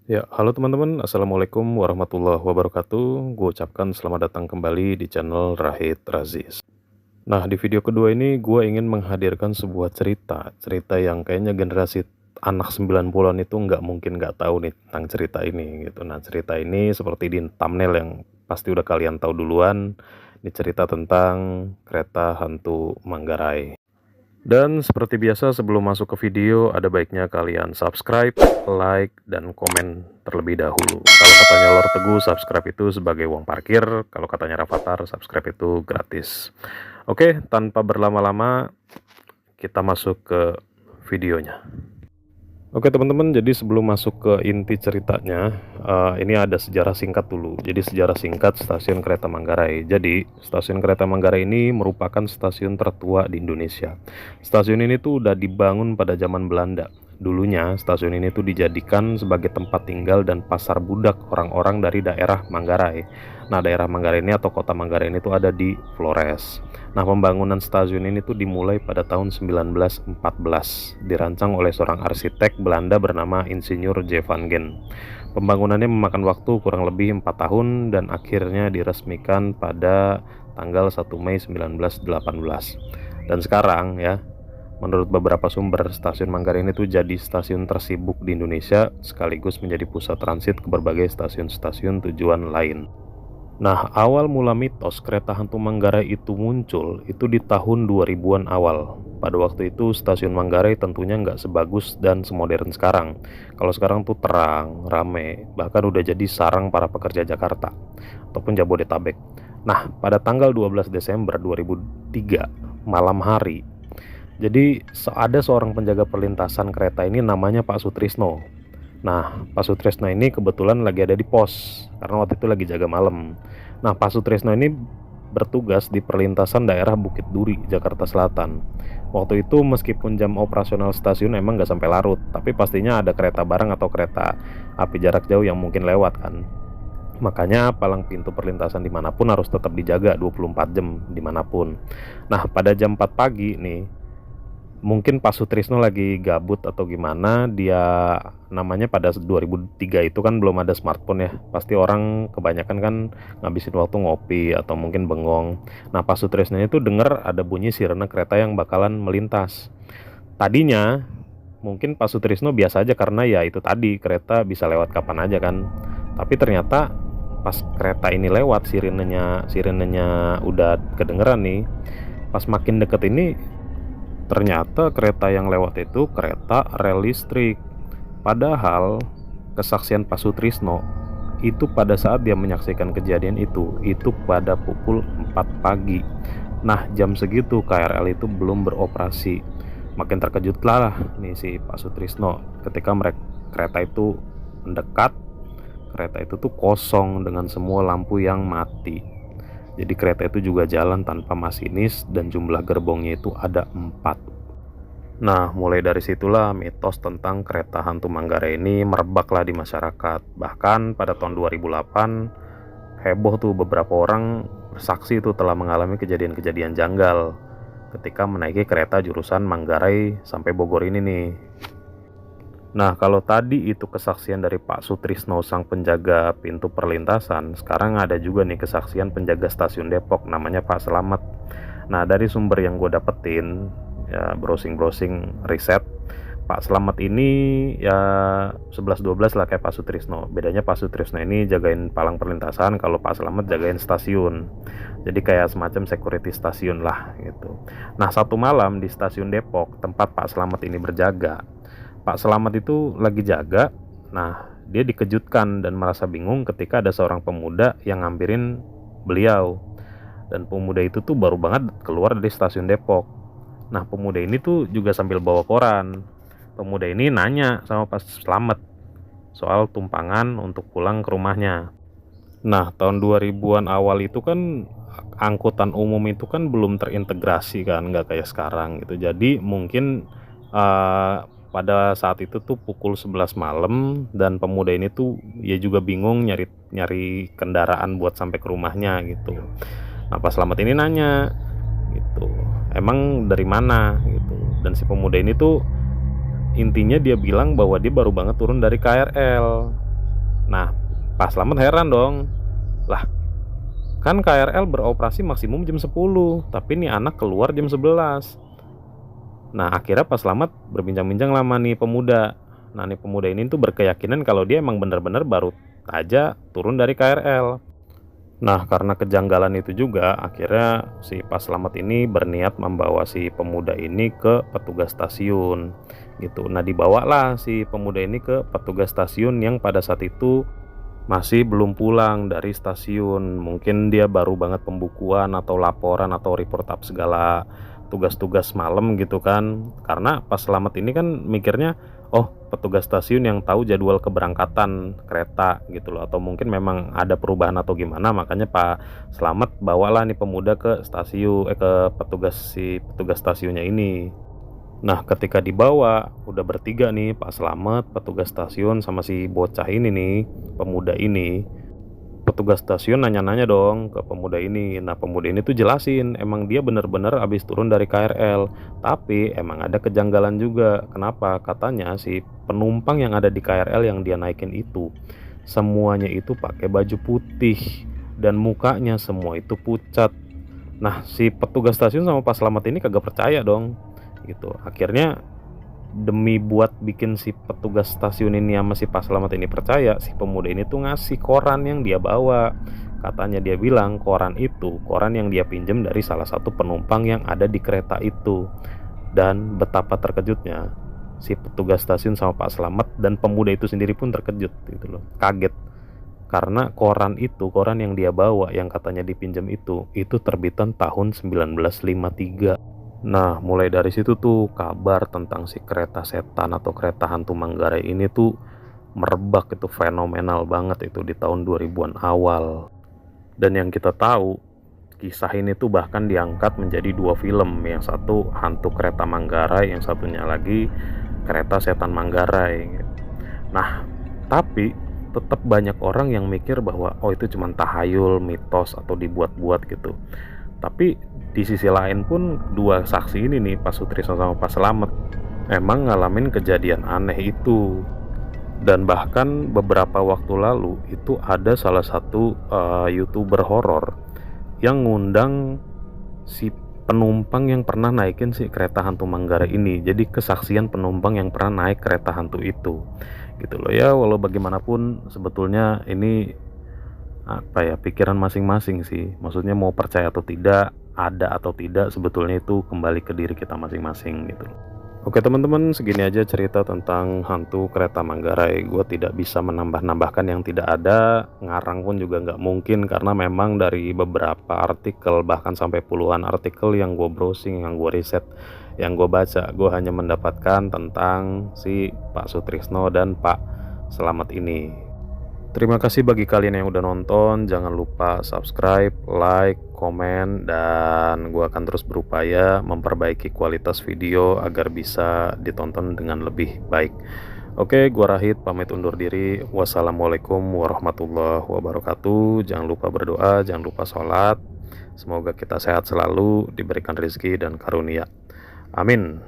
Ya, halo teman-teman, Assalamualaikum warahmatullahi wabarakatuh. Gue ucapkan selamat datang kembali di channel Rahid Razis. Nah, di video kedua ini gue ingin menghadirkan sebuah cerita yang kayaknya generasi anak 90-an itu nggak mungkin nggak tahu nih tentang cerita ini gitu. Nah, cerita ini seperti di thumbnail yang pasti udah kalian tahu duluan. Ini cerita tentang kereta hantu Manggarai. Dan seperti biasa sebelum masuk ke video, ada baiknya kalian subscribe, like, dan komen terlebih dahulu. Kalau katanya Lord Teguh, subscribe itu sebagai uang parkir. Kalau katanya Rafathar, subscribe itu gratis. Oke, tanpa berlama-lama, kita masuk ke videonya. Oke teman-teman, jadi sebelum masuk ke inti ceritanya, ini ada sejarah singkat dulu. Jadi sejarah singkat stasiun kereta Manggarai. Jadi stasiun kereta Manggarai ini merupakan stasiun tertua di Indonesia. Stasiun ini tuh udah dibangun pada zaman Belanda. Dulunya stasiun ini tuh dijadikan sebagai tempat tinggal dan pasar budak orang-orang dari daerah Manggarai. Nah, daerah Manggarai ini atau kota Manggarai ini tuh ada di Flores. Nah, pembangunan stasiun ini tuh dimulai pada tahun 1914, dirancang oleh seorang arsitek Belanda bernama Insinyur J. van Gen. Pembangunannya memakan waktu kurang lebih 4 tahun dan akhirnya diresmikan pada tanggal 1 Mei 1918. Dan sekarang ya, menurut beberapa sumber, stasiun Manggarai ini tuh jadi stasiun tersibuk di Indonesia sekaligus menjadi pusat transit ke berbagai stasiun-stasiun tujuan lain. Nah, awal mula mitos kereta hantu Manggarai itu muncul itu di tahun 2000-an awal. Pada waktu itu stasiun Manggarai tentunya nggak sebagus dan semodern sekarang. Kalau sekarang tuh terang, rame, bahkan udah jadi sarang para pekerja Jakarta ataupun Jabodetabek. Nah, pada tanggal 12 Desember 2003, malam hari, jadi ada seorang penjaga perlintasan kereta ini namanya Pak Sutrisno. Nah, Pak Sutrisno ini kebetulan lagi ada di pos karena waktu itu lagi jaga malam. Nah, Pak Sutrisno ini bertugas di perlintasan daerah Bukit Duri, Jakarta Selatan. Waktu itu meskipun jam operasional stasiun emang nggak sampai larut, tapi pastinya ada kereta barang atau kereta api jarak jauh yang mungkin lewat kan. Makanya palang pintu perlintasan dimanapun harus tetap dijaga 24 jam dimanapun. Nah, pada jam 4 pagi nih, mungkin Pak Sutrisno lagi gabut atau gimana, dia namanya pada 2003 itu kan belum ada smartphone ya, pasti orang kebanyakan kan ngabisin waktu ngopi atau mungkin bengong. Nah, Pak Sutrisno itu dengar ada bunyi sirene kereta yang bakalan melintas. Tadinya mungkin Pak Sutrisno biasa aja karena ya itu tadi kereta bisa lewat kapan aja kan, tapi ternyata pas kereta ini lewat, sirenenya udah kedengeran nih. Pas makin deket ini, ternyata kereta yang lewat itu kereta rel listrik. Padahal kesaksian Pak Sutrisno itu pada saat dia menyaksikan kejadian itu pada pukul 4 pagi. Nah, jam segitu KRL itu belum beroperasi. Makin terkejutlah nih si Pak Sutrisno ketika kereta itu mendekat. Kereta itu tuh kosong dengan semua lampu yang mati. Jadi kereta itu juga jalan tanpa masinis dan jumlah gerbongnya itu ada 4. Nah, mulai dari situlah mitos tentang kereta hantu Manggarai ini merebaklah di masyarakat. Bahkan pada tahun 2008, heboh tuh beberapa orang bersaksi itu telah mengalami kejadian-kejadian janggal ketika menaiki kereta jurusan Manggarai sampai Bogor ini nih. Nah, kalau tadi itu kesaksian dari Pak Sutrisno sang penjaga pintu perlintasan, sekarang ada juga nih kesaksian penjaga stasiun Depok namanya Pak Selamat. Nah, dari sumber yang gue dapetin, ya browsing riset, Pak Selamat ini ya 11-12 lah kayak Pak Sutrisno. Bedanya Pak Sutrisno ini jagain palang perlintasan, kalau Pak Selamat jagain stasiun. Jadi kayak semacam security stasiun lah gitu. Nah, satu malam di stasiun Depok tempat Pak Selamat ini berjaga, Pak Selamat itu lagi jaga. Nah, dia dikejutkan dan merasa bingung ketika ada seorang pemuda yang ngampirin beliau. Dan pemuda itu tuh baru banget keluar dari stasiun Depok. Nah, pemuda ini tuh juga sambil bawa koran. Pemuda ini nanya sama Pak Selamat soal tumpangan untuk pulang ke rumahnya. Nah, tahun 2000-an awal itu kan angkutan umum itu kan belum terintegrasi kan, nggak kayak sekarang gitu. Jadi mungkin pada saat itu tuh pukul 11 malam dan pemuda ini tuh ya juga bingung nyari kendaraan buat sampai ke rumahnya gitu. Nah, Pak Selamat ini nanya gitu, emang dari mana gitu. Dan si pemuda ini tuh intinya dia bilang bahwa dia baru banget turun dari KRL. Nah, Pak Slamet heran dong, lah kan KRL beroperasi maksimum jam 10, tapi nih anak keluar jam 11. Nah, akhirnya Pak Slamet berbincang-bincang lama nih pemuda. Nah, nih pemuda ini tuh berkeyakinan kalau dia emang bener-bener baru aja turun dari KRL. Nah, karena kejanggalan itu juga, akhirnya si Pak Slamet ini berniat membawa si pemuda ini ke petugas stasiun gitu. Nah, dibawalah si pemuda ini ke petugas stasiun yang pada saat itu masih belum pulang dari stasiun. Mungkin dia baru banget pembukuan atau laporan atau report up segala tugas-tugas malam gitu kan. Karena Pak Slamet ini kan mikirnya, oh petugas stasiun yang tahu jadwal keberangkatan kereta gitu loh, atau mungkin memang ada perubahan atau gimana, makanya Pak Slamet bawalah nih pemuda ke stasiun, ke petugas stasiunnya ini. Nah, ketika dibawa udah bertiga nih, Pak Slamet, petugas stasiun, sama si bocah ini nih, pemuda ini. Petugas stasiun nanya-nanya dong ke pemuda ini. Nah, pemuda ini tuh jelasin emang dia bener-bener abis turun dari KRL, tapi emang ada kejanggalan juga. Kenapa? Katanya si penumpang yang ada di KRL yang dia naikin itu semuanya itu pakai baju putih dan mukanya semua itu pucat. Nah, si petugas stasiun sama Pak Slamet ini kagak percaya dong gitu. Akhirnya demi buat bikin si petugas stasiun ini sama si Pak Slamet ini percaya, si pemuda ini tuh ngasih koran yang dia bawa. Katanya dia bilang koran itu koran yang dia pinjem dari salah satu penumpang yang ada di kereta itu. Dan betapa terkejutnya si petugas stasiun sama Pak Slamet dan pemuda itu sendiri pun terkejut gitu loh, kaget. Karena koran yang dia bawa yang katanya dipinjam itu terbitan tahun 1953. Nah, mulai dari situ tuh kabar tentang si kereta setan atau kereta hantu Manggarai ini tuh merebak, itu fenomenal banget itu di tahun 2000-an awal. Dan yang kita tahu, kisah ini tuh bahkan diangkat menjadi 2 film, yang satu Hantu Kereta Manggarai, yang satunya lagi Kereta Setan Manggarai. Nah, tapi tetap banyak orang yang mikir bahwa oh itu cuma tahayul, mitos atau dibuat-buat gitu. Tapi di sisi lain pun dua saksi ini nih, Pak Sutrisno sama Pak Slamet, emang ngalamin kejadian aneh itu. Dan bahkan beberapa waktu lalu itu ada salah satu YouTuber horor yang ngundang si penumpang yang pernah naikin si kereta hantu Manggarai ini. Jadi kesaksian penumpang yang pernah naik kereta hantu itu gitu loh ya. Walau bagaimanapun sebetulnya ini apa ya, pikiran masing-masing sih. Maksudnya mau percaya atau tidak, ada atau tidak, sebetulnya itu kembali ke diri kita masing-masing gitu. Oke teman-teman, segini aja cerita tentang hantu kereta Manggarai. Gue tidak bisa menambah-nambahkan yang tidak ada, ngarang pun juga nggak mungkin, karena memang dari beberapa artikel, bahkan sampai puluhan artikel yang gue browsing, yang gue riset, yang gue baca, gue hanya mendapatkan tentang si Pak Sutrisno dan Pak Slamet ini. Terima kasih bagi kalian yang udah nonton. Jangan lupa subscribe, like, komen, dan gue akan terus berupaya memperbaiki kualitas video agar bisa ditonton dengan lebih baik. Oke, gue Rahid pamit undur diri. Wassalamualaikum warahmatullahi wabarakatuh. Jangan lupa berdoa, jangan lupa sholat. Semoga kita sehat selalu, diberikan rezeki dan karunia. Amin.